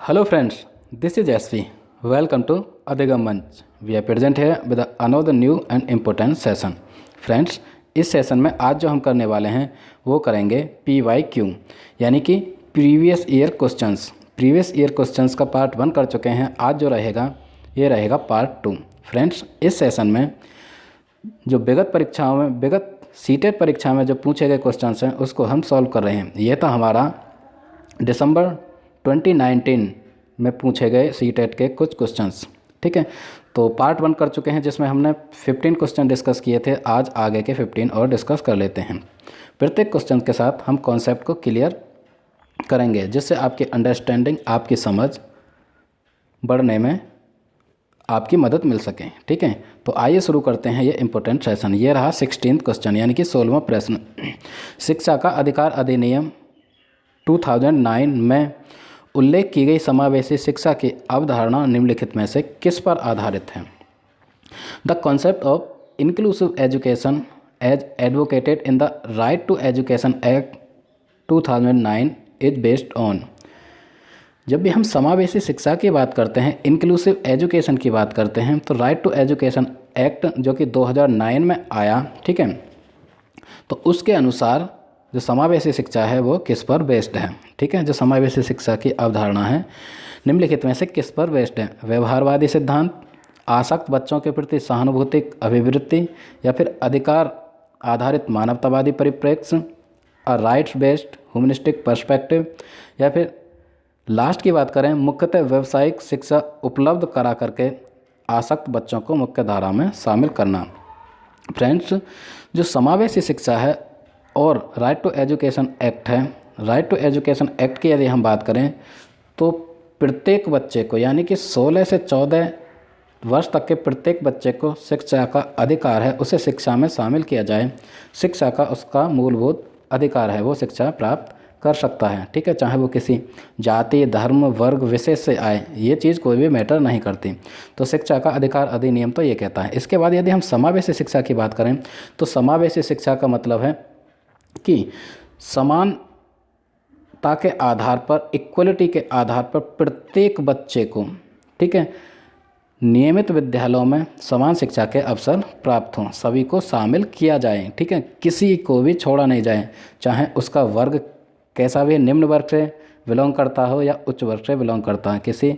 Hello friends, this is SV. Welcome to Adhigam Manch. We are present here with another new and important session. Friends, इस session में आज जो हम करने वाले हैं वो करेंगे PYQ यानी कि previous year questions. Previous year questions का पार्ट 1 कर चुके हैं। आज जो रहेगा ये रहेगा पार्ट 2। फ्रेंड्स, इस सेशन में जो विगत सीटेट परीक्षा में जो पूछे गए क्वेश्चंस हैं उसको हम सॉल्व कर रहे हैं। ये था हमारा दिसंबर 2019 में पूछे गए सीटेट के कुछ क्वेश्चंस। ठीक है, तो पार्ट 1 कर चुके हैं जिसमें हमने 15 क्वेश्चन डिस्कस किए थे। आज आगे के 15 और डिस्कस कर लेते हैं। प्रत्येक क्वेश्चन के साथ हम कॉन्सेप्ट को क्लियर करेंगे जिससे आपकी अंडरस्टैंडिंग, आपकी समझ बढ़ने में आपकी मदद मिल सके। ठीक है, तो आइए शुरू करते हैं ये इंपॉर्टेंट सेशन। ये रहा 16th क्वेश्चन यानी कि 16वां प्रश्न। शिक्षा का अधिकार अधिनियम 2009 में उल्लेख की गई समावेशी शिक्षा की अवधारणा निम्नलिखित में से किस पर आधारित है? The concept of inclusive education as advocated in the right to education act 2009 is based on. जब भी हम समावेशी शिक्षा की बात करते हैं, इंक्लूसिव एजुकेशन की बात करते हैं, तो राइट टू एजुकेशन एक्ट जो कि 2009 में आया, ठीक है, तो उसके अनुसार जो समावेशी शिक्षा है वो किस पर बेस्ड है? ठीक है, जो समावेशी शिक्षा की अवधारणा है निम्नलिखित में से किस पर बेस्ड है? व्यवहारवादी सिद्धांत, आसक्त बच्चों के प्रति सहानुभूतिक अभिवृत्ति, या फिर अधिकार आधारित मानवतावादी परिप्रेक्ष्य, राइट्स बेस्ड ह्यूमनिस्टिक पर्सपेक्टिव, या फिर लास्ट की बात करें मुख्यतः व्यावसायिक शिक्षा उपलब्ध करा करके आसक्त बच्चों को मुख्य धारा में शामिल करना। फ्रेंड्स, जो समावेशी शिक्षा है और राइट टू एजुकेशन एक्ट है, राइट टू एजुकेशन एक्ट की यदि हम बात करें तो प्रत्येक बच्चे को यानी कि 16 से 14 वर्ष तक के प्रत्येक बच्चे को शिक्षा का अधिकार है, उसे शिक्षा में शामिल किया जाए। शिक्षा का उसका मूलभूत अधिकार है, वो शिक्षा प्राप्त कर सकता है। ठीक है, चाहे वो किसी जाति, धर्म, वर्ग, विशेष से आए, ये चीज़ कोई भी मैटर नहीं करती। तो शिक्षा का अधिकार अधिनियम तो ये कहता है। इसके बाद यदि हम समावेशी शिक्षा की बात करें तो समावेशी शिक्षा का मतलब है कि समानता के आधार पर, इक्वलिटी के आधार पर प्रत्येक बच्चे को, ठीक है, नियमित विद्यालयों में समान शिक्षा के अवसर प्राप्त हों, सभी को शामिल किया जाए। ठीक है, किसी को भी छोड़ा नहीं जाए, चाहे उसका वर्ग कैसा भी निम्न वर्ग से बिलोंग करता हो या उच्च वर्ग से बिलोंग करता है, किसी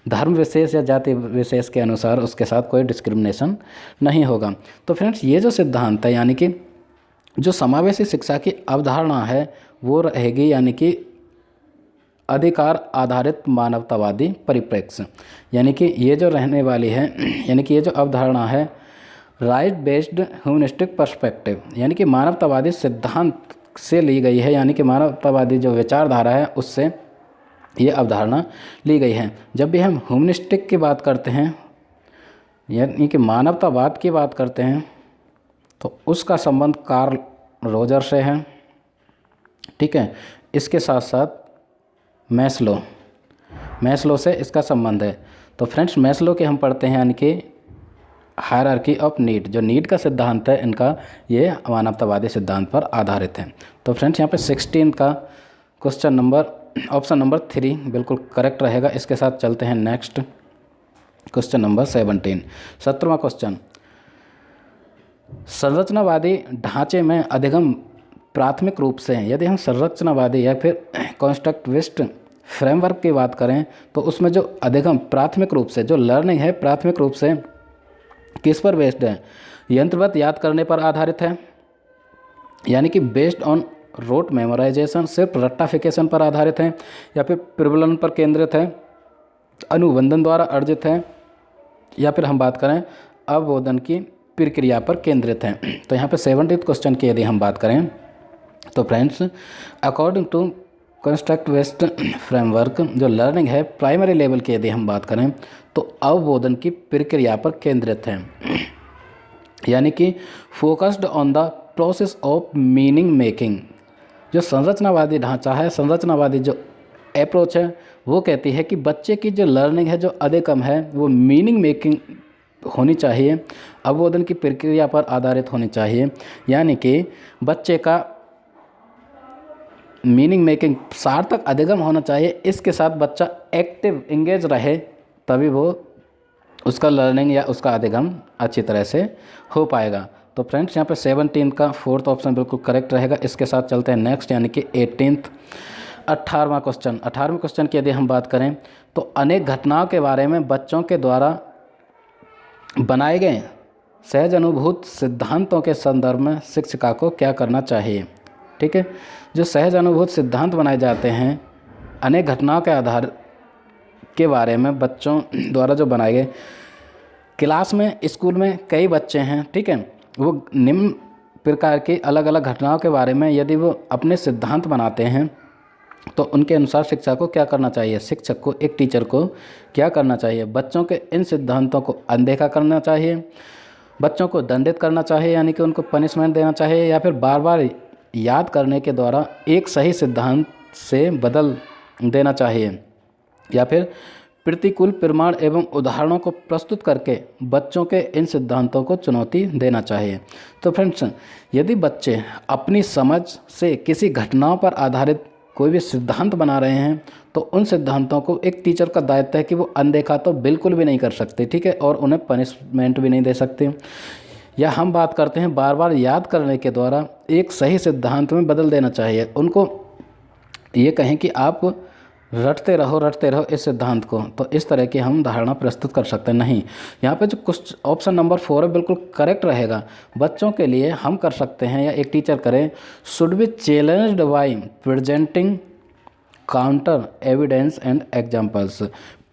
धर्म विशेष या जाति विशेष के अनुसार उसके साथ कोई डिस्क्रिमिनेशन नहीं होगा। तो फ्रेंड्स, ये जो सिद्धांत है यानी कि जो समावेशी शिक्षा की अवधारणा है वो रहेगी यानी कि अधिकार आधारित मानवतावादी परिप्रेक्ष्य, यानी कि ये जो रहने वाली है, यानी कि ये जो अवधारणा है राइट बेस्ड ह्यूमनिस्टिक पर्सपेक्टिव, यानी कि मानवतावादी सिद्धांत से ली गई है, यानी कि मानवतावादी जो विचारधारा है उससे ये अवधारणा ली गई है। जब भी हम ह्यूमनिस्टिक की बात करते हैं यानी कि मानवतावाद की बात करते हैं तो उसका संबंध कार्ल रोजर से है। ठीक है, इसके साथ साथ मैस्लो से इसका संबंध है। तो फ्रेंड्स, मैस्लो के हम पढ़ते हैं यानी कि हायरार्की ऑफ नीड, जो नीड का सिद्धांत है इनका, ये मानवतावादी सिद्धांत पर आधारित है। तो फ्रेंड्स, यहाँ पे 16 का क्वेश्चन नंबर ऑप्शन नंबर 3 बिल्कुल करेक्ट रहेगा। इसके साथ चलते हैं नेक्स्ट क्वेश्चन नंबर 17। 17वां क्वेश्चन, संरचनावादी ढांचे में अधिगम प्राथमिक रूप से, यदि हम संरचनावादी या फिर कॉन्स्ट्रक्टिविस्ट फ्रेमवर्क की बात करें तो उसमें जो अधिगम प्राथमिक रूप से, जो लर्निंग है प्राथमिक रूप से किस पर बेस्ड है? यंत्रवत याद करने पर आधारित है, यानी कि बेस्ड ऑन रोट मेमोराइजेशन, सिर्फ रट्टाफिकेशन पर आधारित है, या फिर प्रबलन पर केंद्रित है, अनुबंधन द्वारा अर्जित है, या फिर हम बात करें अवबोधन की प्रक्रिया पर केंद्रित है। तो यहाँ पे 70th क्वेश्चन की यदि हम बात करें तो friends, according to constructivist framework, जो लर्निंग है प्राइमरी लेवल की यदि हम बात करें तो अवबोधन की प्रक्रिया पर केंद्रित है, यानी कि focused on the process of meaning making. जो संरचनावादी ढांचा है, संरचनावादी जो अप्रोच है वो कहती है कि बच्चे की जो लर्निंग है, जो अधिगम है, वो मीनिंग मेकिंग होनी चाहिए, अवबोधन की प्रक्रिया पर आधारित होनी चाहिए, यानी कि बच्चे का मीनिंग मेकिंग सार्थक अधिगम होना चाहिए, इसके साथ बच्चा एक्टिव इंगेज रहे, तभी वो उसका लर्निंग या उसका अधिगम अच्छी तरह से हो पाएगा। तो फ्रेंड्स यहाँ पे 17 का फोर्थ ऑप्शन बिल्कुल करेक्ट रहेगा। इसके साथ चलते हैं नेक्स्ट, यानी कि 18वां क्वेश्चन। 18वें क्वेश्चन की यदि हम बात करें तो अनेक घटनाओं के बारे में बच्चों के द्वारा बनाए गए सहज अनुभूत सिद्धांतों के संदर्भ में शिक्षिका को क्या करना चाहिए। ठीक है, जो सहज अनुभूत सिद्धांत बनाए जाते हैं अनेक घटनाओं के आधार के बारे में बच्चों द्वारा जो बनाए गए, क्लास में स्कूल में कई बच्चे हैं, ठीक है, वो निम्न प्रकार की अलग अलग घटनाओं के बारे में यदि वो अपने सिद्धांत बनाते हैं तो उनके अनुसार शिक्षक को क्या करना चाहिए, शिक्षक को, एक टीचर को क्या करना चाहिए, बच्चों के इन सिद्धांतों को अनदेखा करना चाहिए, बच्चों को दंडित करना चाहिए यानी कि उनको पनिशमेंट देना चाहिए, या फिर बार बार याद करने के द्वारा एक सही सिद्धांत से बदल देना चाहिए, या फिर प्रतिकूल प्रमाण एवं उदाहरणों को प्रस्तुत करके बच्चों के इन सिद्धांतों को चुनौती देना चाहिए। तो फ्रेंड्स, यदि बच्चे अपनी समझ से किसी घटनाओं पर आधारित कोई भी सिद्धांत बना रहे हैं तो उन सिद्धांतों को एक टीचर का दायित्व है कि वो अनदेखा तो बिल्कुल भी नहीं कर सकते, ठीक है, और उन्हें पनिशमेंट भी नहीं दे सकते। या हम बात करते हैं बार बार याद करने के द्वारा एक सही सिद्धांत में बदल देना चाहिए। उनको ये कहें कि आप रटते रहो इस सिद्धांत को, तो इस तरह की हम धारणा प्रस्तुत कर सकते हैं। नहीं, यहाँ पे जो कुछ ऑप्शन नंबर 4 है बिल्कुल करेक्ट रहेगा। बच्चों के लिए हम कर सकते हैं या एक टीचर करे, should be challenged bye presenting counter evidence and examples.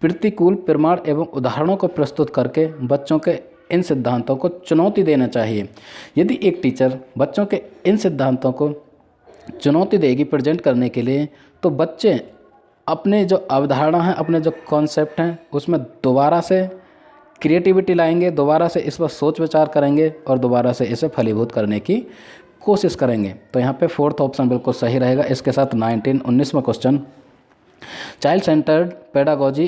प्रतिकूल प्रमाण एवं उदाहरणों को प्रस्तुत करके बच्चों के इन सिद्धांतों को चुनौती देना चाहिए। यदि एक टीचर बच्चों के इन सिद्धांतों को चुनौती देगी प्रेजेंट करने के लिए, तो बच्चे अपने जो अवधारणा है, अपने जो कॉन्सेप्ट हैं, उसमें दोबारा से क्रिएटिविटी लाएंगे, दोबारा से इस पर सोच विचार करेंगे और दोबारा से इसे फलीभूत करने की कोशिश करेंगे। तो यहाँ पे फोर्थ ऑप्शन बिल्कुल सही रहेगा। इसके साथ 19वां question, child centred pedagogy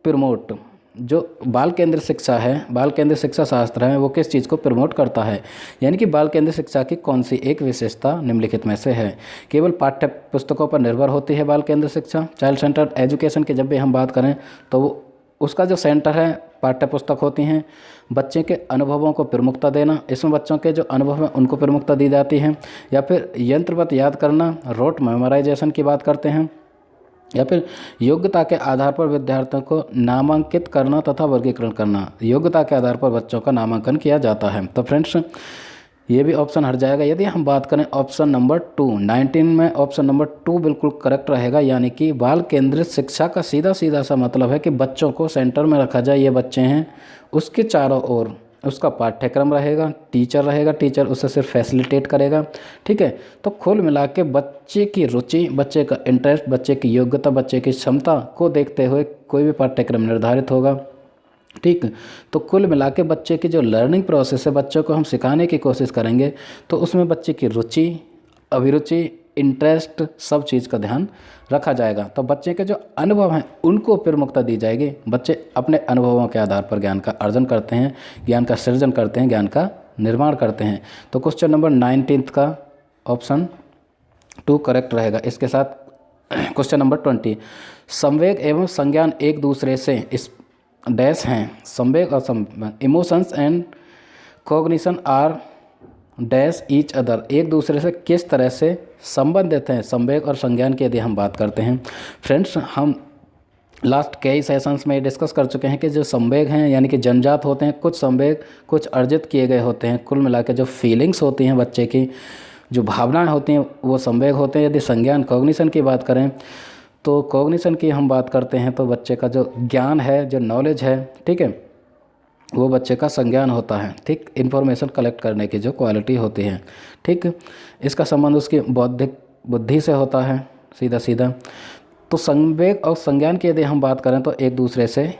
promote, जो बाल केंद्र शिक्षा है, बाल केंद्र शिक्षा शास्त्र है, वो किस चीज़ को प्रमोट करता है, यानी कि बाल केंद्र शिक्षा की कौन सी एक विशेषता निम्नलिखित में से है। केवल पाठ्य पुस्तकों पर निर्भर होती है बाल केंद्र शिक्षा। चाइल्ड सेंटर्ड एजुकेशन की जब भी हम बात करें तो वो उसका जो सेंटर है पाठ्य पुस्तक होती हैं। बच्चे के अनुभवों को प्रमुखता देना, इसमें बच्चों के जो अनुभव हैं उनको प्रमुखता दी जाती है। या फिर यंत्रवत याद करना, रोट मेमोराइजेशन की बात करते हैं। या फिर योग्यता के आधार पर विद्यार्थियों को नामांकित करना तथा वर्गीकरण करना, योग्यता के आधार पर बच्चों का नामांकन किया जाता है। तो फ्रेंड्स, ये भी ऑप्शन हट जाएगा। यदि हम बात करें ऑप्शन नंबर 2, 19 में ऑप्शन नंबर 2 बिल्कुल करेक्ट रहेगा, यानी कि बाल केंद्रित शिक्षा का सीधा सीधा सा मतलब है कि बच्चों को सेंटर में रखा जाए। ये बच्चे हैं, उसके चारों ओर उसका पाठ्यक्रम रहेगा, टीचर रहेगा, टीचर उसे सिर्फ फैसिलिटेट करेगा, ठीक है। तो कुल मिला के बच्चे की रुचि, बच्चे का इंटरेस्ट, बच्चे की योग्यता, बच्चे की क्षमता को देखते हुए कोई भी पाठ्यक्रम निर्धारित होगा, ठीक। तो कुल मिला के बच्चे की जो लर्निंग प्रोसेस है, बच्चों को हम सिखाने की कोशिश करेंगे तो उसमें बच्चे की रुचि, अभिरुचि, इंटरेस्ट, सब चीज़ का ध्यान रखा जाएगा। तो बच्चे के जो अनुभव हैं उनको प्रमुखता दी जाएगी। बच्चे अपने अनुभवों के आधार पर ज्ञान का अर्जन करते हैं, ज्ञान का सृजन करते हैं, ज्ञान का निर्माण करते हैं। तो क्वेश्चन नंबर 19 का ऑप्शन 2 करेक्ट रहेगा। इसके साथ क्वेश्चन नंबर 20, संवेग एवं संज्ञान एक दूसरे से इस डैश हैं। संवेग और emotions and cognition are dash each other, एक दूसरे से किस तरह से संबंधित हैं। संवेग और संज्ञान की यदि हम बात करते हैं फ्रेंड्स, हम लास्ट कई सेशंस में डिस्कस कर चुके हैं कि जो संवेग हैं यानी कि जन्मजात होते हैं, कुछ संवेग कुछ अर्जित किए गए होते हैं। कुल मिला के जो फीलिंग्स होती हैं बच्चे की, जो भावनाएं होती हैं, वो संवेग होते हैं। यदि संज्ञान कॉग्निशन की बात करें तो कॉग्निशन की हम बात करते हैं तो बच्चे का जो ज्ञान है, जो नॉलेज है, ठीक है, वो बच्चे का संज्ञान होता है, ठीक। इन्फॉर्मेशन कलेक्ट करने की जो क्वालिटी होती है, ठीक। इसका संबंध उसकी बौद्धिक बुद्धि से होता है, सीधा सीधा। तो संवेग और संज्ञान की यदि हम बात करें तो एक दूसरे से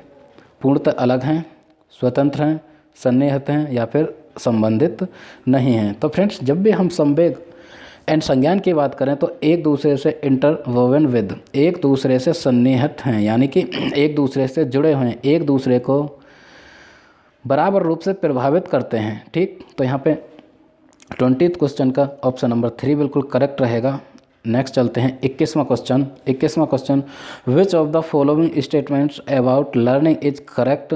पूर्णतः अलग हैं, स्वतंत्र हैं, सन्निहित हैं या फिर संबंधित नहीं हैं। तो फ्रेंड्स, जब भी हम संवेग एंड संज्ञान की बात करें तो एक दूसरे से इंटरवोवन विद, एक दूसरे से सन्निहित हैं, यानी कि एक दूसरे से जुड़े हुए हैं, एक दूसरे को बराबर रूप से प्रभावित करते हैं, ठीक। तो यहाँ पे 20th क्वेश्चन का ऑप्शन नंबर 3 बिल्कुल करेक्ट रहेगा। नेक्स्ट चलते हैं 21वां क्वेश्चन। 21वां question, which of the following statements about learning is correct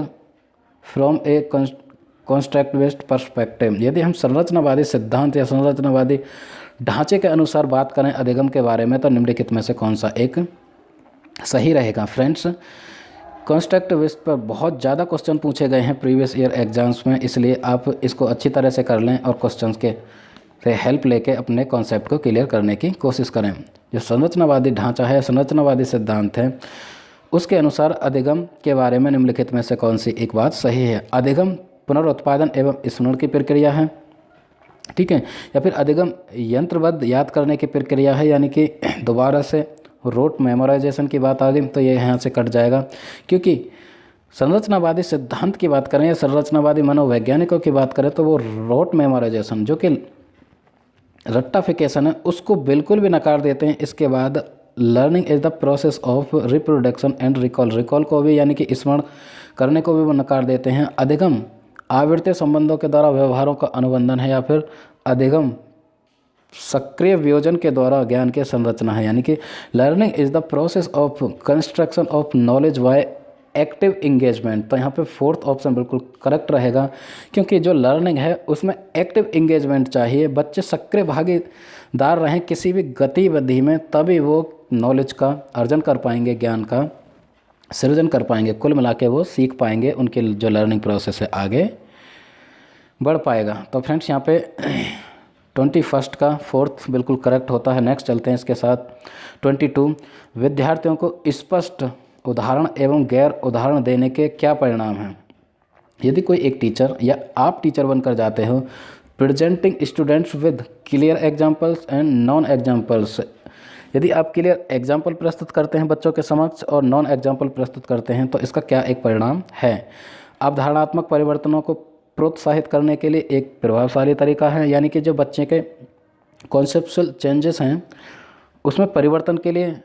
from a constructivist perspective. यदि हम संरचनावादी सिद्धांत या संरचनावादी ढांचे के अनुसार बात करें अधिगम के बारे में, तो निम्नलिखित में से कौन सा एक सही रहेगा। फ्रेंड्स, कॉन्स्ट्रक्टिविस्ट पर बहुत ज़्यादा क्वेश्चन पूछे गए हैं प्रीवियस ईयर एग्जाम्स में, इसलिए आप इसको अच्छी तरह से कर लें और क्वेश्चंस के से हेल्प लेके अपने कॉन्सेप्ट को क्लियर करने की कोशिश करें। जो संरचनावादी ढांचा है, संरचनावादी सिद्धांत है, उसके अनुसार अधिगम के बारे में निम्नलिखित में से कौन सी एक बात सही है। अधिगम पुनरुत्पादन एवं स्मरण की प्रक्रिया है, ठीक है, या फिर अधिगम यंत्रबद्ध याद करने की प्रक्रिया है, यानी कि दोबारा से रोट मेमोराइजेशन की बात आ गई तो ये यहाँ से कट जाएगा, क्योंकि संरचनावादी सिद्धांत की बात करें या संरचनावादी मनोवैज्ञानिकों की बात करें तो वो रोट मेमोराइजेशन जो कि रट्टाफिकेशन है उसको बिल्कुल भी नकार देते हैं। इसके बाद learning is the process of reproduction and recall, recall को भी यानी कि स्मरण करने को भी वो नकार देते हैं। अधिगम आवृत्तीय संबंधों के द्वारा व्यवहारों का अनुबंधन है, या फिर अधिगम सक्रिय वियोजन के द्वारा ज्ञान की संरचना है, यानी कि learning is the process of construction of knowledge by active engagement. तो यहाँ पे फोर्थ ऑप्शन बिल्कुल करेक्ट रहेगा, क्योंकि जो लर्निंग है उसमें एक्टिव इंगेजमेंट चाहिए, बच्चे सक्रिय भागीदार रहें किसी भी गतिविधि में, तभी वो नॉलेज का अर्जन कर पाएंगे, ज्ञान का सृजन कर पाएंगे, कुल मिला के वो सीख पाएंगे, उनके जो लर्निंग प्रोसेस है आगे बढ़ पाएगा। तो फ्रेंड्स यहाँ पे 21 का फोर्थ बिल्कुल करेक्ट होता है। नेक्स्ट चलते हैं इसके साथ 22, विद्यार्थियों को स्पष्ट उदाहरण एवं गैर उदाहरण देने के क्या परिणाम हैं। यदि कोई एक टीचर या आप टीचर बनकर जाते हो, presenting students with clear examples and non examples, यदि आप क्लियर एग्जांपल प्रस्तुत करते हैं बच्चों के समक्ष और नॉन एग्जांपल प्रस्तुत करते हैं, तो इसका क्या एक परिणाम है। अवधारणात्मक परिवर्तनों को प्रोत्साहित करने के लिए एक प्रभावशाली तरीका है, यानी कि जो बच्चे के कॉन्सेप्चुअल चेंजेस हैं उसमें परिवर्तन के लिए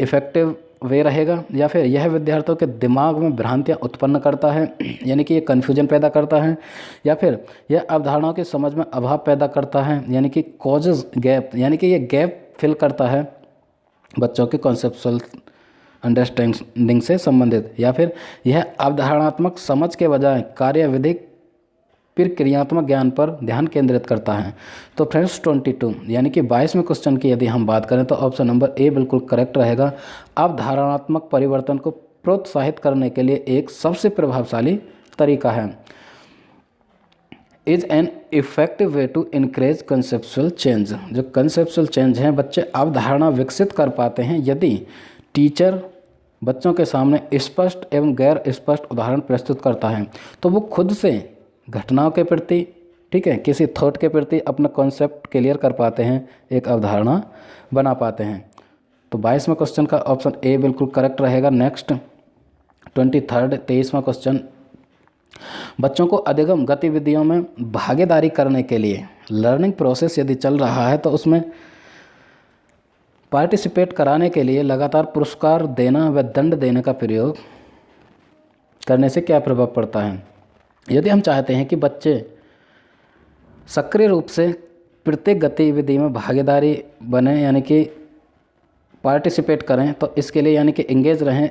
इफ़ेक्टिव वे रहेगा, या फिर यह विद्यार्थियों के दिमाग में भ्रांतियाँ उत्पन्न करता है, यानी कि ये कन्फ्यूजन पैदा करता है, या फिर यह अवधारणाओं की समझ में अभाव पैदा करता है, यानी कि कॉजेज गैप, यानी कि ये गैप फिल करता है बच्चों के कॉन्सेप्चुअल अंडरस्टैंडिंग से संबंधित, या फिर यह अवधारणात्मक समझ के बजाय कार्यविधिक फिर क्रियात्मक ज्ञान पर ध्यान केंद्रित करता है। तो फ्रेंड्स 22 यानी कि 22वें क्वेश्चन की यदि हम बात करें तो ऑप्शन नंबर ए बिल्कुल करेक्ट रहेगा। अवधारणात्मक परिवर्तन को प्रोत्साहित करने के लिए एक सबसे प्रभावशाली तरीका है। Is an effective way to increase conceptual change. जो कंसेप्चुअल चेंज हैं बच्चे अवधारणा विकसित कर पाते हैं यदि टीचर बच्चों के सामने स्पष्ट एवं गैर स्पष्ट उदाहरण प्रस्तुत करता है, तो वो खुद से घटनाओं के प्रति, ठीक है, किसी थॉट के प्रति अपना कॉन्सेप्ट क्लियर कर पाते हैं, एक अवधारणा बना पाते हैं। तो 22वें क्वेश्चन का ऑप्शन ए बिल्कुल करेक्ट रहेगा। नेक्स्ट 23वां क्वेश्चन, बच्चों को अधिगम गतिविधियों में भागीदारी करने के लिए लर्निंग प्रोसेस यदि चल रहा है तो उसमें पार्टिसिपेट कराने के लिए लगातार पुरस्कार देना व दंड देने का प्रयोग करने से क्या प्रभाव पड़ता है। यदि हम चाहते हैं कि बच्चे सक्रिय रूप से प्रत्येक गतिविधि में भागीदारी बने, यानी कि पार्टिसिपेट करें, तो इसके लिए यानी कि एंगेज रहें,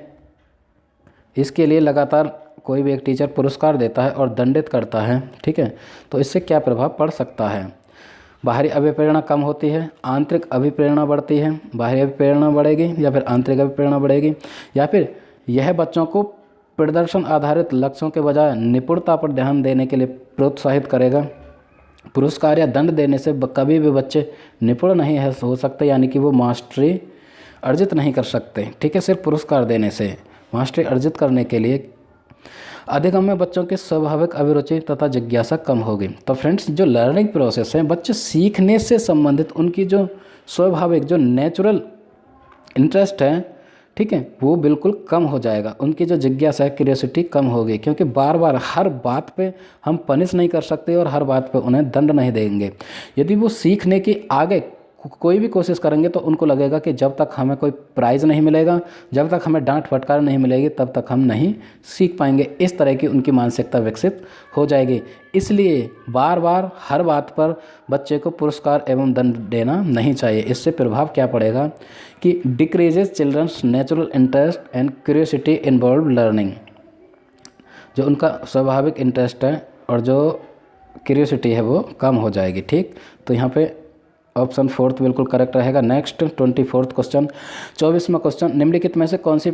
इसके लिए लगातार कोई भी एक टीचर पुरस्कार देता है और दंडित करता है, ठीक है, तो इससे क्या प्रभाव पड़ सकता है। बाहरी अभिप्रेरणा कम होती है, आंतरिक अभिप्रेरणा बढ़ती है, बाहरी अभिप्रेरणा बढ़ेगी या फिर आंतरिक अभिप्रेरणा बढ़ेगी, या फिर यह बच्चों को प्रदर्शन आधारित लक्ष्यों के बजाय निपुणता पर ध्यान देने के लिए प्रोत्साहित करेगा। पुरस्कार या दंड देने से कभी भी बच्चे निपुण नहीं हो सकते, यानी कि वो मास्टरी अर्जित नहीं कर सकते, ठीक है। सिर्फ पुरस्कार देने से मास्टरी अर्जित करने के लिए अधिगम में बच्चों की स्वाभाविक अभिरुचि तथा जिज्ञासा कम होगी। तो फ्रेंड्स, जो लर्निंग प्रोसेस है, बच्चे सीखने से संबंधित उनकी जो स्वाभाविक जो नेचुरल इंटरेस्ट है, ठीक है, वो बिल्कुल कम हो जाएगा। उनकी जो जिज्ञासा है, क्यूरियोसिटी कम होगी, क्योंकि बार बार हर बात पे हम पनिश नहीं कर सकते और हर बात पे उन्हें दंड नहीं देंगे। यदि वो सीखने की आगे कोई भी कोशिश करेंगे तो उनको लगेगा कि जब तक हमें कोई प्राइज़ नहीं मिलेगा, जब तक हमें डांट फटकार नहीं मिलेगी, तब तक हम नहीं सीख पाएंगे। इस तरह की उनकी मानसिकता विकसित हो जाएगी। इसलिए बार बार हर बात पर बच्चे को पुरस्कार एवं दंड देना नहीं चाहिए। इससे प्रभाव क्या पड़ेगा कि decreases children's natural interest and curiosity involve learning. जो उनका स्वाभाविक इंटरेस्ट है और जो क्यूरियोसिटी है वो कम हो जाएगी। ठीक, तो यहाँ पे ऑप्शन 4 बिल्कुल करेक्ट रहेगा। नेक्स्ट 24वां क्वेश्चन, 24वां क्वेश्चन, निम्नलिखित में से कौन सी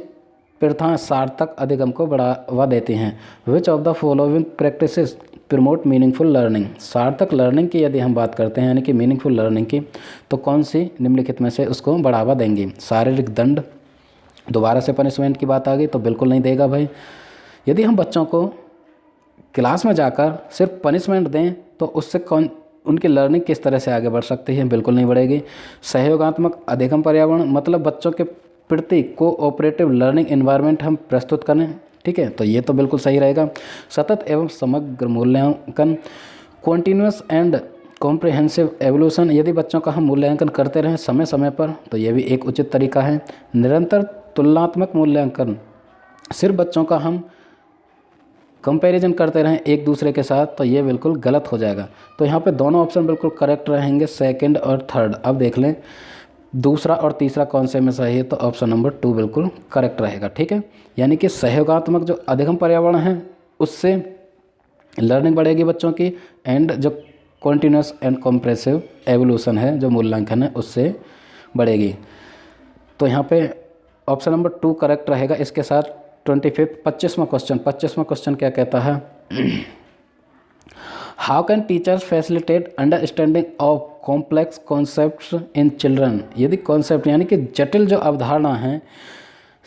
प्रथाएं सार्थक अधिगम को बढ़ावा देती हैं? विच of the following practices promote meaningful learning. सार्थक लर्निंग की यदि हम बात करते हैं यानी कि मीनिंगफुल लर्निंग की, तो कौन सी निम्नलिखित में से उसको बढ़ावा देंगी? शारीरिक दंड, दोबारा से पनिशमेंट की बात आ गई तो बिल्कुल नहीं देगा भाई। यदि हम बच्चों को क्लास में जाकर सिर्फ पनिशमेंट दें तो उससे कौन उनकी लर्निंग किस तरह से आगे बढ़ सकती है? बिल्कुल नहीं बढ़ेगी। सहयोगात्मक अधिगम पर्यावरण, मतलब बच्चों के प्रति कोऑपरेटिव लर्निंग एनवायरनमेंट हम प्रस्तुत करें। ठीक है, तो ये तो बिल्कुल सही रहेगा। सतत एवं समग्र मूल्यांकन, कॉन्टीन्यूअस एंड कॉम्प्रिहेंसिव एवोल्यूशन, यदि बच्चों का हम मूल्यांकन करते रहें समय समय पर तो ये भी एक उचित तरीका है। निरंतर तुलनात्मक मूल्यांकन, सिर्फ बच्चों का हम कंपैरिजन करते रहें एक दूसरे के साथ तो ये बिल्कुल गलत हो जाएगा। तो यहाँ पे दोनों ऑप्शन बिल्कुल करेक्ट रहेंगे, सेकंड और थर्ड। अब देख लें दूसरा और तीसरा कौन से में सही है, तो ऑप्शन नंबर 2 बिल्कुल करेक्ट रहेगा। ठीक है, यानी कि सहयोगात्मक जो अधिगम पर्यावरण है उससे लर्निंग बढ़ेगी बच्चों की, एंड जो कॉन्टीन्यूअस एंड कॉम्प्रेसिव एवोल्यूशन है जो मूल्यांकन है उससे बढ़ेगी। तो यहाँ पे ऑप्शन नंबर 2 करेक्ट रहेगा। इसके साथ 25वां क्वेश्चन क्या कहता है? How can teachers facilitate understanding of complex concepts in children. यदि कॉन्सेप्ट यानी कि जटिल जो अवधारणा हैं,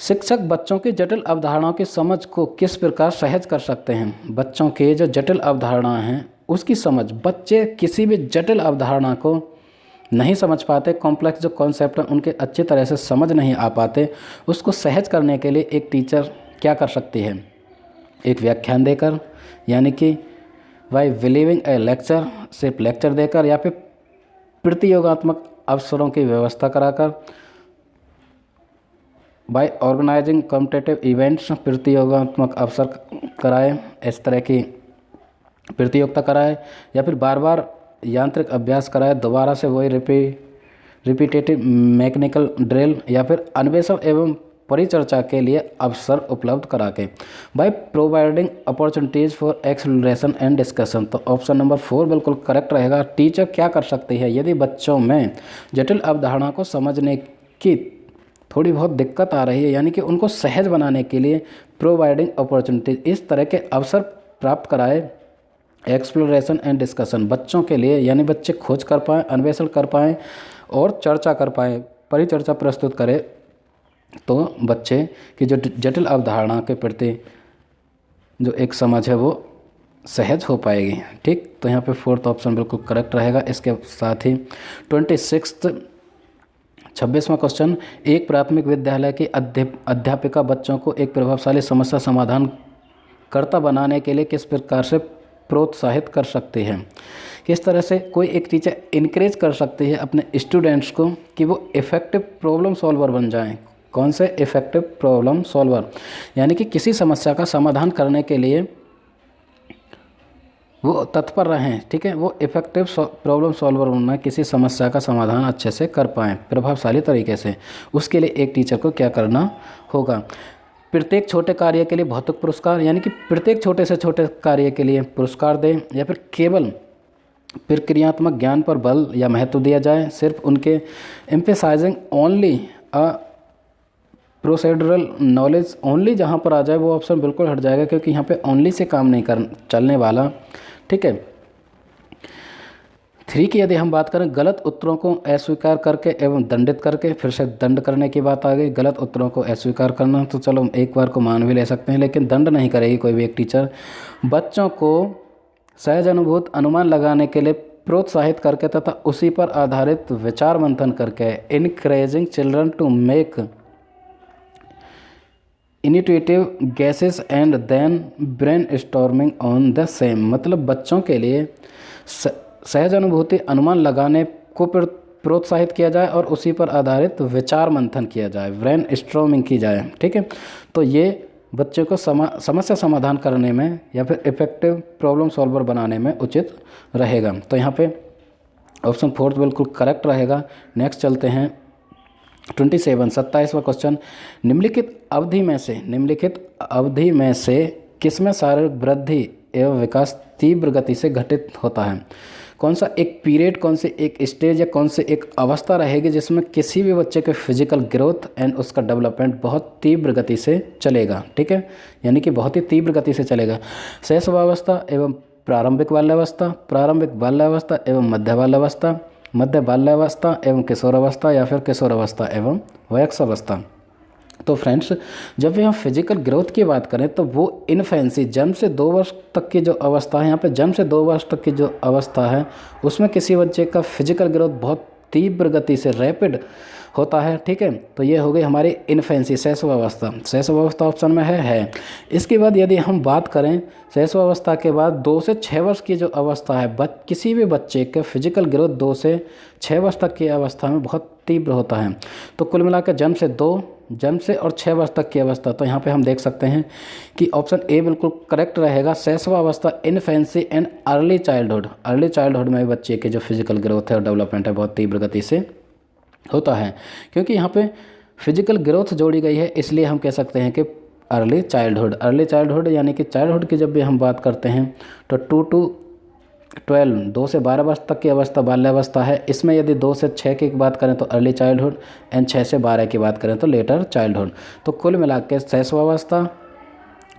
शिक्षक बच्चों की जटिल अवधारणाओं की समझ को किस प्रकार सहज कर सकते हैं? बच्चों के जो जटिल अवधारणा हैं उसकी समझ, बच्चे किसी भी जटिल अवधारणा को नहीं समझ पाते, कॉम्प्लेक्स जो कॉन्सेप्ट हैं उनके अच्छी तरह से समझ नहीं आ पाते, उसको सहज करने के लिए एक टीचर क्या कर सकती है? एक व्याख्यान देकर, यानी कि बाय बिलीविंग ए लेक्चर, सिर्फ लेक्चर देकर, या फिर प्रतियोगात्मक अवसरों की व्यवस्था कराकर, बाय ऑर्गेनाइजिंग कॉम्पिटिटिव इवेंट्स, प्रतियोगात्मक अवसर कराए, इस तरह की प्रतियोगिता कराए, या फिर बार बार यांत्रिक अभ्यास कराए, दोबारा से वही रिपीटेटिव मैकेनिकल ड्रिल, या फिर अन्वेषण एवं परिचर्चा के लिए अवसर उपलब्ध करा के, by providing opportunities for exploration and discussion. तो ऑप्शन नंबर 4 बिल्कुल करेक्ट रहेगा। टीचर क्या कर सकती है यदि बच्चों में जटिल अवधारणा को समझने की थोड़ी बहुत दिक्कत आ रही है, यानी कि उनको सहज बनाने के लिए प्रोवाइडिंग अपॉर्चुनिटीज़, इस तरह के अवसर प्राप्त कराए, एक्सप्लोरेशन एंड डिस्कशन बच्चों के लिए, यानी बच्चे खोज कर पाएँ, अन्वेषण कर पाएँ और चर्चा कर पाएँ, परिचर्चा प्रस्तुत करें, तो बच्चे की जो जटिल अवधारणा के प्रति जो एक समझ है वो सहज हो पाएगी। ठीक, तो यहाँ पे 4th ऑप्शन बिल्कुल करेक्ट रहेगा। इसके साथ ही 26वां क्वेश्चन, एक प्राथमिक विद्यालय की अध्यापिका बच्चों को एक प्रभावशाली समस्या समाधान कर्ता बनाने के लिए किस प्रकार से प्रोत्साहित कर सकती है? किस तरह से कोई एक टीचर इनक्रेज कर सकती है अपने स्टूडेंट्स को कि वो इफ़ेक्टिव प्रॉब्लम सॉल्वर बन जाएं? कौन से इफ़ेक्टिव प्रॉब्लम सॉल्वर, यानी कि किसी समस्या का समाधान करने के लिए वो तत्पर रहें। ठीक है, वो इफ़ेक्टिव प्रॉब्लम सॉल्वर बनना, किसी समस्या का समाधान अच्छे से कर पाएँ प्रभावशाली तरीके से, उसके लिए एक टीचर को क्या करना होगा? प्रत्येक छोटे कार्य के लिए भौतिक पुरस्कार, यानी कि प्रत्येक छोटे से छोटे कार्य के लिए पुरस्कार दें, या फिर केवल प्रक्रियात्मक ज्ञान पर बल या महत्व दिया जाए, सिर्फ उनके emphasising only a procedural knowledge only जहाँ पर आ जाए वो ऑप्शन बिल्कुल हट जाएगा, क्योंकि यहाँ पे ओनली से काम नहीं चलने वाला। ठीक है, 3 की यदि हम बात करें, गलत उत्तरों को अस्वीकार करके एवं दंडित करके, फिर से दंड करने की बात आ गई। गलत उत्तरों को अस्वीकार करना तो चलो एक बार को मान भी ले सकते हैं, लेकिन दंड नहीं करेगी कोई भी एक टीचर। बच्चों को सहज अनुभूत अनुमान लगाने के लिए प्रोत्साहित करके तथा उसी पर आधारित विचार मंथन करके, encouraging children to make intuitive guesses and then brainstorming on the same, मतलब बच्चों के लिए सहज अनुभूति अनुमान लगाने को प्रोत्साहित किया जाए और उसी पर आधारित विचार मंथन किया जाए, ब्रेन स्ट्रोमिंग की जाए। ठीक है, तो ये बच्चे को समस्या समाधान करने में या फिर इफेक्टिव प्रॉब्लम सॉल्वर बनाने में उचित रहेगा। तो यहाँ पे ऑप्शन 4 बिल्कुल करेक्ट रहेगा। नेक्स्ट चलते हैं 27वां क्वेश्चन, निम्नलिखित अवधि में से किसमें शारीरिक वृद्धि एवं विकास तीव्र गति से घटित होता है? कौन सा एक पीरियड, कौन से एक स्टेज या कौन से एक अवस्था रहेगी जिसमें किसी भी बच्चे के फिजिकल ग्रोथ एंड उसका डेवलपमेंट बहुत तीव्र गति से चलेगा? ठीक है, यानी कि बहुत ही तीव्र गति से चलेगा। शैशवावस्था एवं प्रारंभिक बाल्यावस्था, प्रारंभिक बाल्यावस्था एवं मध्य बाल्यावस्था, मध्य बाल्यावस्था एवं किशोरावस्था या फिर किशोरावस्था एवं वयस्कावस्था। तो फ्रेंड्स, जब भी हम फिजिकल ग्रोथ की बात करें तो वो इन्फेंसी, जन्म से 2 वर्ष तक की जो अवस्था है, यहाँ पे जन्म से 2 वर्ष तक की जो अवस्था है उसमें किसी बच्चे का फिजिकल ग्रोथ बहुत तीव्र गति से रैपिड होता है। ठीक है, तो ये हो गई हमारी इन्फेंसी, शैशवावस्था। शैशवावस्था ऑप्शन में है। इसके बाद यदि हम बात करें शैशवावस्था के बाद 2 से 6 वर्ष की जो अवस्था है, किसी भी बच्चे के फिजिकल ग्रोथ 2 से 6 वर्ष तक की अवस्था में बहुत तीव्र होता है। तो कुल मिलाकर जन्म से और 6 वर्ष तक की अवस्था, तो यहाँ पे हम देख सकते हैं कि ऑप्शन ए बिल्कुल करेक्ट रहेगा। शैशवावस्था, infancy and early childhood. Early childhood में बच्चे के जो फिजिकल ग्रोथ है और डेवलपमेंट है बहुत तीव्र गति से होता है। क्योंकि यहाँ पे फिजिकल ग्रोथ जोड़ी गई है, इसलिए हम कह सकते हैं कि अर्ली चाइल्डहुड यानी कि चाइल्डहुड की जब भी हम बात करते हैं तो 2 to 12, 2 से 12 वर्ष तक की अवस्था बाल्यावस्था है। इसमें यदि 2 से 6 की बात करें तो अर्ली चाइल्डहुड एंड 6 से 12 की बात करें तो लेटर चाइल्डहुड। तो कुल मिला के शैशवावस्था,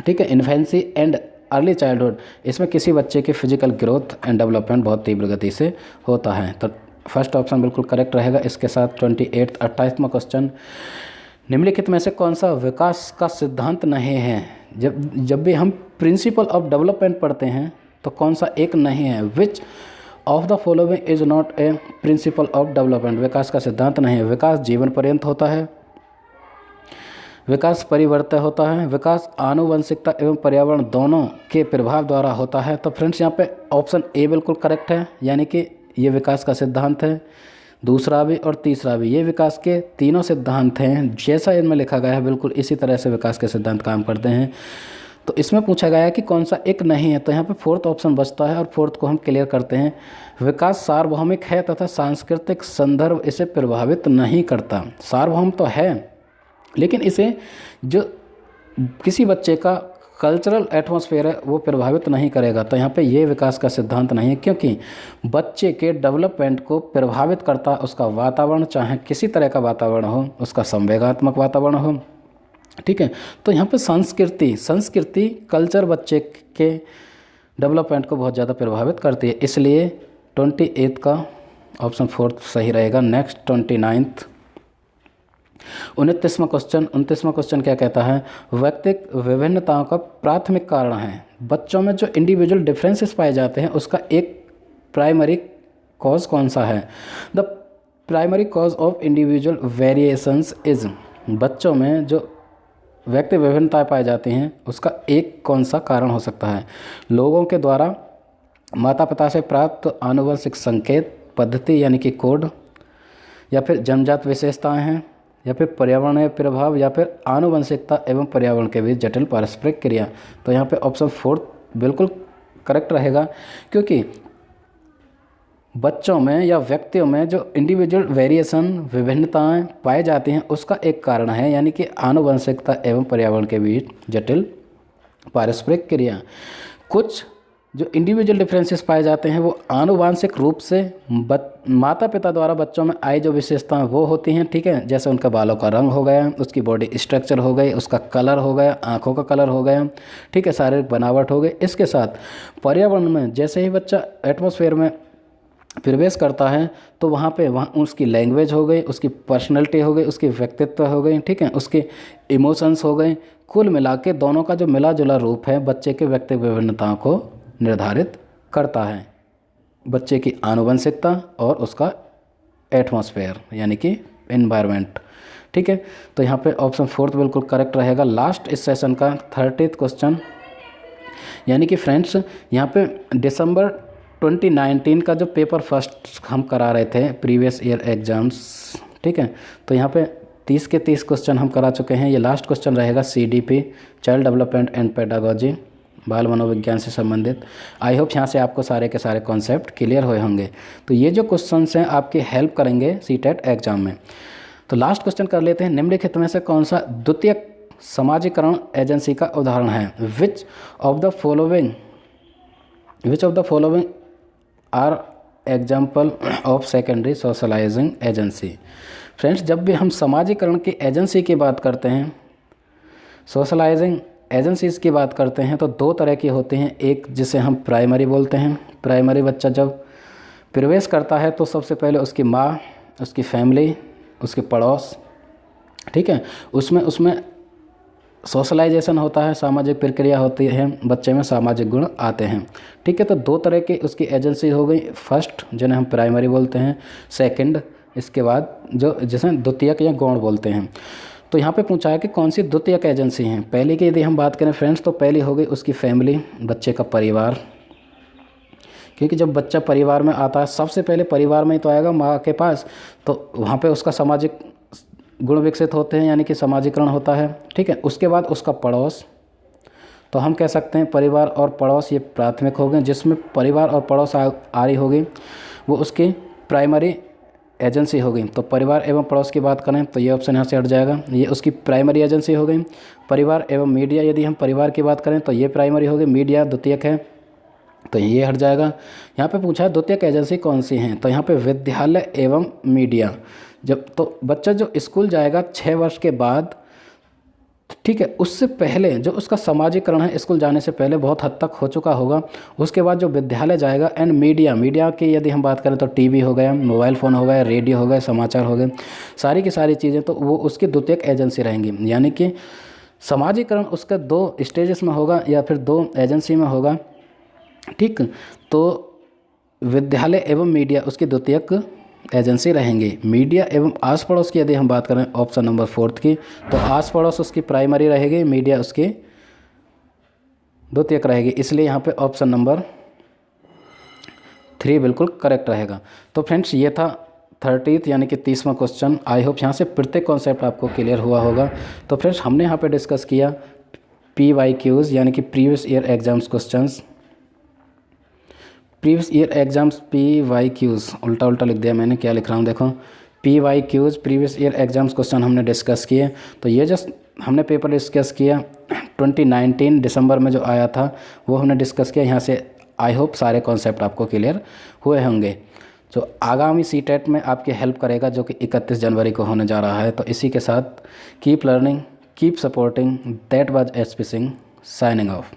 ठीक है, इन्फेंसी एंड अर्ली चाइल्डहुड, इसमें किसी बच्चे की फिजिकल ग्रोथ एंड डेवलपमेंट बहुत तीव्र गति से होता है। तो फर्स्ट ऑप्शन बिल्कुल करेक्ट रहेगा। इसके साथ 28वां क्वेश्चन, निम्नलिखित में से कौन सा विकास का सिद्धांत नहीं है? जब भी हम प्रिंसिपल ऑफ डेवलपमेंट पढ़ते हैं तो कौन सा एक नहीं है? Which of the following is not a principle of development? विकास का सिद्धांत नहीं है। विकास जीवन पर्यंत होता है, विकास परिवर्तन होता है, विकास आनुवंशिकता एवं पर्यावरण दोनों के प्रभाव द्वारा होता है। तो फ्रेंड्स, यहाँ पे ऑप्शन ए बिल्कुल करेक्ट है, यानी कि ये विकास का सिद्धांत है। दूसरा भी और तीसरा भी, ये विकास के तीनों सिद्धांत हैं। जैसा इनमें लिखा गया है बिल्कुल इसी तरह से विकास के सिद्धांत काम करते हैं। तो इसमें पूछा गया है कि कौन सा एक नहीं है, तो यहाँ पे 4th ऑप्शन बचता है और 4th को हम क्लियर करते हैं। विकास सार्वभौमिक है तथा सांस्कृतिक संदर्भ इसे प्रभावित नहीं करता। सार्वभौम तो है, लेकिन इसे जो किसी बच्चे का कल्चरल एटमॉस्फेयर है वो प्रभावित नहीं करेगा। तो यहाँ पे ये विकास का सिद्धांत नहीं है, क्योंकि बच्चे के डेवलपमेंट को प्रभावित करता उसका वातावरण, चाहे किसी तरह का वातावरण हो, उसका संवेगात्मक वातावरण हो। ठीक है, तो यहाँ पे संस्कृति कल्चर बच्चे के डेवलपमेंट को बहुत ज़्यादा प्रभावित करती है, इसलिए 28 का ऑप्शन 4 सही रहेगा। नेक्स्ट 29वां क्वेश्चन क्या कहता है? व्यक्तिक विभिन्नताओं का प्राथमिक कारण है। बच्चों में जो इंडिविजुअल डिफरेंसेस पाए जाते हैं उसका एक प्राइमरी कॉज कौन सा है? The primary cause of individual variations is, बच्चों में जो व्यक्ति विभिन्नताएं पाई जाती हैं उसका एक कौन सा कारण हो सकता है? लोगों के द्वारा माता पिता से प्राप्त आनुवंशिक संकेत पद्धति यानी कि कोड, या फिर जन्मजात विशेषताएं हैं, या फिर पर्यावरणीय प्रभाव, या फिर आनुवंशिकता एवं पर्यावरण के बीच जटिल पारस्परिक क्रिया। तो यहाँ पे ऑप्शन 4 बिल्कुल करेक्ट रहेगा, क्योंकि बच्चों में या व्यक्तियों में जो इंडिविजुअल वेरिएशन विभिन्नताएं पाई जाती हैं उसका एक कारण है, यानी कि आनुवंशिकता एवं पर्यावरण के बीच जटिल पारस्परिक क्रिया। कुछ जो इंडिविजुअल डिफरेंसेस पाए जाते हैं वो आनुवांशिक रूप से माता पिता द्वारा बच्चों में आई जो विशेषताएं वो होती हैं। ठीक है, जैसे उनका बालों का रंग हो गया, उसकी बॉडी स्ट्रक्चर हो गई, उसका कलर हो गया, आँखों का कलर हो गया, ठीक है, शारीरिक बनावट हो गई। इसके साथ पर्यावरण में जैसे ही बच्चा एटमॉस्फेयर में प्रवेश करता है तो वहाँ उसकी लैंग्वेज हो गई, उसकी पर्सनैलिटी हो गई, उसकी व्यक्तित्व हो गई, ठीक है, उसके इमोशंस हो गए। कुल मिला के दोनों का जो मिला जुला रूप है बच्चे के व्यक्तिगत विभिन्नताओं को निर्धारित करता है। बच्चे की आनुवंशिकता और उसका एटमॉस्फेयर यानी कि एनवायरनमेंट। ठीक है, तो यहाँ पे ऑप्शन 4 बिल्कुल करेक्ट रहेगा। लास्ट इस सेशन का 30th क्वेश्चन, यानी कि फ्रेंड्स यहाँ पे दिसंबर 2019 का जो पेपर फर्स्ट हम करा रहे थे प्रीवियस ईयर एग्जाम्स, ठीक है, तो यहाँ पे 30 के 30 क्वेश्चन हम करा चुके हैं। ये लास्ट क्वेश्चन रहेगा CDP, child development and pedagogy, बाल मनोविज्ञान से संबंधित। आई होप यहाँ से आपको सारे के सारे कॉन्सेप्ट क्लियर हुए होंगे। तो ये जो क्वेश्चंस हैं आपकी हेल्प करेंगे CTET एग्जाम में। तो लास्ट क्वेश्चन कर लेते हैं। निम्नलिखित में से कौन सा द्वितीयक समाजीकरण एजेंसी का उदाहरण है? Which of the following are example of secondary socializing agency. Friends, जब भी हम समाजीकरण की एजेंसी की बात करते हैं, सोशलाइजिंग एजेंसीज़ की बात करते हैं, तो दो तरह की होती हैं। एक जिसे हम प्राइमरी बोलते हैं। प्राइमरी बच्चा जब प्रवेश करता है तो सबसे पहले उसकी माँ, उसकी फैमिली, उसके पड़ोस, ठीक है, उसमें सोशलाइजेशन होता है, सामाजिक प्रक्रिया होती है, बच्चे में सामाजिक गुण आते हैं, ठीक है। तो दो तरह की उसकी एजेंसी हो गई। फर्स्ट जिन्हें हम प्राइमरी बोलते हैं, सेकंड इसके बाद जो जिसे द्वितीयक या गौण बोलते हैं। तो यहाँ पे पूछा है कि कौन सी द्वितीयक एजेंसी हैं। पहले की यदि हम बात करें फ्रेंड्स, तो पहली हो गई उसकी फैमिली, बच्चे का परिवार, क्योंकि जब बच्चा परिवार में आता है सबसे पहले परिवार में ही तो आएगा, माँ के पास, तो वहाँ पे उसका सामाजिक गुण विकसित होते हैं, यानी कि सामाजिकरण होता है, ठीक है। उसके बाद उसका पड़ोस, तो हम कह सकते हैं परिवार और पड़ोस ये प्राथमिक हो गए। जिसमें परिवार और पड़ोस आ रही होगी वो उसकी प्राइमरी एजेंसी हो गई। तो परिवार एवं पड़ोस की बात करें तो ये ऑप्शन यहाँ से हट जाएगा, ये उसकी प्राइमरी एजेंसी हो गई। परिवार एवं मीडिया, यदि हम परिवार की बात करें तो ये प्राइमरी हो गई, मीडिया द्वितीयक है, तो ये हट जाएगा। यहाँ पे पूछा है द्वितीयक एजेंसी कौन सी हैं, तो यहाँ पे विद्यालय एवं मीडिया। जब तो बच्चा जो स्कूल जाएगा 6 वर्ष के बाद, ठीक है, उससे पहले जो उसका सामाजिकरण है स्कूल जाने से पहले बहुत हद तक हो चुका होगा। उसके बाद जो विद्यालय जाएगा एंड मीडिया की यदि हम बात करें तो टीवी हो गया, मोबाइल फ़ोन हो गया, रेडियो हो गया, समाचार हो गए, सारी की सारी चीज़ें, तो वो उसकी द्वितीयक एजेंसी रहेंगी। यानी कि समाजीकरण उसका 2 स्टेजेस में होगा या फिर 2 एजेंसी में होगा, ठीक। तो विद्यालय एवं मीडिया उसकी द्वितीयक एजेंसी रहेंगी। मीडिया एवं आस पड़ोस की यदि हम बात करें ऑप्शन नंबर 4 की, तो आस पड़ोस उसकी प्राइमरी रहेगी, मीडिया उसकी द्वितीयक रहेगी। इसलिए यहाँ पे ऑप्शन नंबर 3 बिल्कुल करेक्ट रहेगा। तो फ्रेंड्स, ये था 30th यानी कि 30वां क्वेश्चन। आई होप यहाँ से प्रत्येक कॉन्सेप्ट आपको क्लियर हुआ होगा। तो फ्रेंड्स, हमने यहाँ पे डिस्कस किया PYQs यानी कि previous year exams questions. Previous year exams PYQs, उल्टा लिख दिया मैंने, क्या लिख रहा हूँ देखो, PYQs previous year exams question हमने डिस्कस किए। तो ये जस्ट हमने पेपर डिस्कस किया 2019 दिसंबर में जो आया था वो हमने डिस्कस किया। यहाँ से आई होप सारे कॉन्सेप्ट आपको क्लियर हुए होंगे, जो आगामी CTET में आपकी हेल्प करेगा, जो कि 31 जनवरी को होने जा रहा है। तो इसी के साथ keep learning, keep supporting, that was SP Singh, signing off.